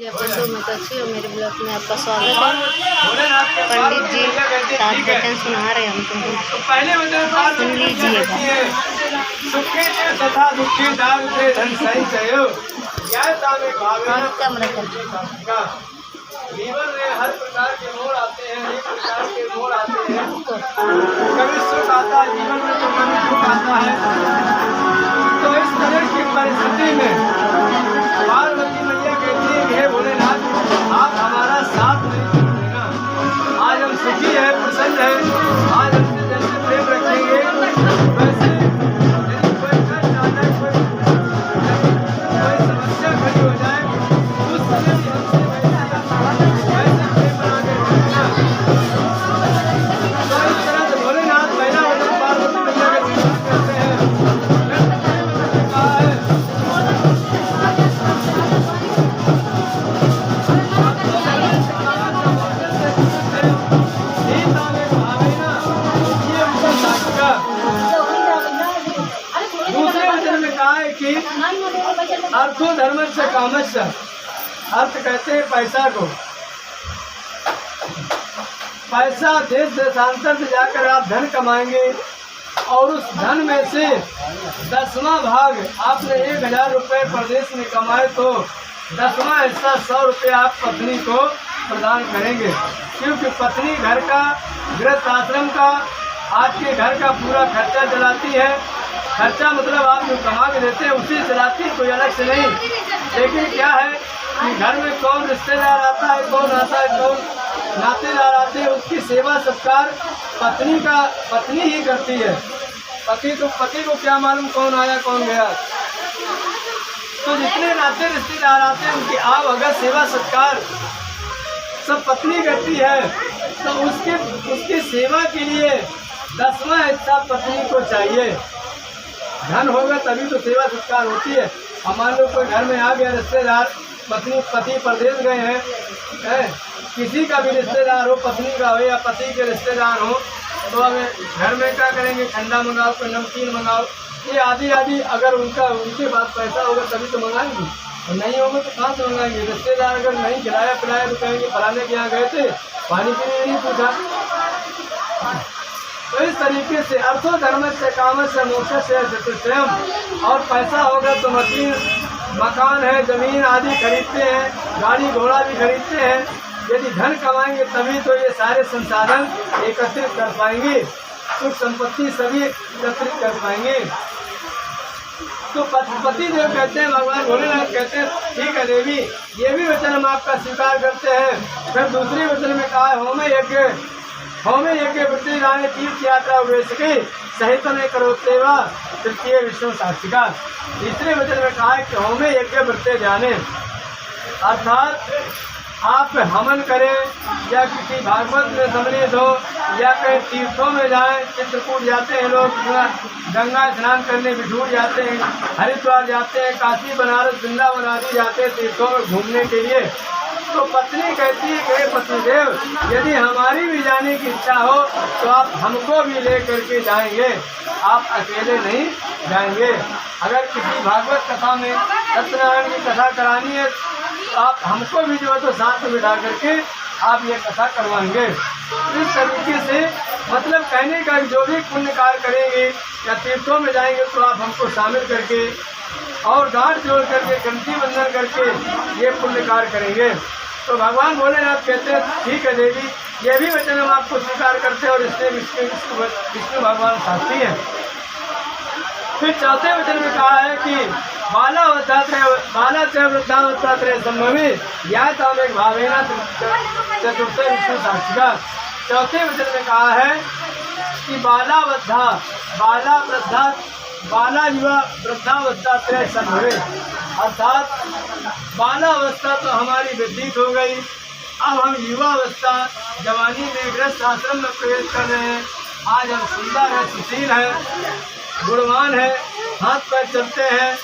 पंडू में कच्ची और मेरे ब्लॉग में आपका स्वागत है। पंडित जी सात वचन सुना रहे हैं हमको, सुन लीजिएगा। जीवन में हर प्रकार के मोड़ आते हैं, अनेक प्रकार के मोड़ आते हैं। कभी सुख आता है जीवन में तो कभी दुख आता है। तो इस तरह की परिस्थिति में पार्वती मैया कहती है, हे भोलेनाथ, आप हमारा साथ नहीं छोड़ेगा। आज हम सुखी है, प्रसन्न है, आज हमसे जैसे प्रेम रखेंगे वैसे यदि कोई कष्ट आ जाए, कोई समस्या खड़ी हो जाए, उस समय हमसे अर्थो धर्म से कामच। अर्थ कहते हैं पैसा को। पैसा देश देशांतर से जाकर आप धन कमाएंगे और उस धन में से 10वां भाग आपने 1000 रुपये प्रदेश में कमाए तो 10वां हिस्सा 100 रुपये आप पत्नी को प्रदान करेंगे, क्योंकि पत्नी घर का, गृहस्थ आश्रम का, आपके घर का पूरा खर्चा चलाती है। खर्चा मतलब आप जो कमा के देते हैं उसी चलाती है, कोई अलग से नहीं। लेकिन क्या है कि घर में कौन रिश्तेदार आता है, कौन आता है, कौन नातेदार आते हैं, उसकी सेवा सत्कार पत्नी ही करती है। पति को क्या मालूम कौन आया कौन गया। तो जितने नाते रिश्तेदार आते हैं उनकी आवभगत सेवा सत्कार सब पत्नी करती है। तो उसकी सेवा के लिए 10वां हिस्सा पत्नी को चाहिए। धन होगा तभी तो सेवा सत्कार होती है। अब मान लो कोई घर में आ गया रिश्तेदार, पति प्रदेश गए हैं, किसी का भी रिश्तेदार हो, पत्नी का हो या पति के रिश्तेदार हो, तो अब घर में क्या करेंगे, ठंडा मंगाओ, कोई नमकीन मंगाओ, ये आदि अगर उनके पास पैसा होगा तभी तो मंगाएंगे, और नहीं होगा तो कहाँ से मंगाएंगे। रिश्तेदार अगर नहीं खिलाया पिलाया तो कहेंगे फलाने के यहाँ गए थे, पानी के लिए नहीं पूछा। तो इस तरीके से अर्थो धर्म से काम से मोक्ष से चतुष्टयम। और पैसा होगा तो मकान है, जमीन आदि खरीदते हैं, गाड़ी घोड़ा भी खरीदते हैं। यदि धन कमाएंगे तभी तो ये सारे संसाधन एकत्रित कर पाएंगे, सुख संपत्ति सभी एकत्रित कर पाएंगे। तो पति देव कहते हैं, भगवान भोलेनाथ कहते हैं, ठीक है देवी, ये भी वचन हम आपका स्वीकार करते हैं। फिर दूसरे वचन में कहा है, होमे यज्ञ वृत्ति रानी तीर्थ यात्रा उद्देश्य सहित में करो सेवा तृतीय विष्णु साक्षिका। तीसरे वचन में कहा है कि होमे यज्ञ वृत्ति जाने, अर्थात आप हवन करें या किसी भागवत में सम्मिलित हो या कहीं तीर्थों में जाएं। चित्रकूट जाते हैं लोग, गंगा स्नान करने बिठूर जाते हैं, हरिद्वार जाते हैं, काशी बनारस वृंदावन आदि जाते हैं तीर्थों में घूमने के लिए। तो पत्नी कहती है कि पतिदेव, यदि हमारी भी जाने की इच्छा हो तो आप हमको भी ले करके जाएंगे, आप अकेले नहीं जाएंगे। अगर किसी भागवत कथा में सत्यनारायण की कथा करानी है तो आप हमको भी जो है तो साथ में बिठा करके आप ये कथा करवाएंगे। इस तरीके से मतलब कहने का जो भी पुण्य कार्य करेंगे या तीर्थों में जाएंगे तो आप हमको शामिल करके और गांठ जोड़ करके गंती बंधन करके ये पुण्य कार्य करेंगे। तो भगवान भोलेनाथ कहते हैं, ठीक है देवी, ये भी वचन हम आपको स्वीकार करते हैं और इससे विष्णु भगवान साक्षी हैं। फिर चौथे वचन में कहा है कि बाला से वृद्धावस्था संभवी या तो एक भावेना चतुर्थ विष्णु साक्षिका। चौथे वचन में कहा है कि बाला युवा वृद्धावस्था त्रय संभवे, अर्थात बालावस्था तो हमारी व्यतीत हो गई, अब हम युवावस्था जवानी में गृहस्थ आश्रम में प्रवेश कर रहे हैं। आज हम सुंदर हैं, सुशील हैं, गुणवान हैं, हाथ पैर चलते हैं,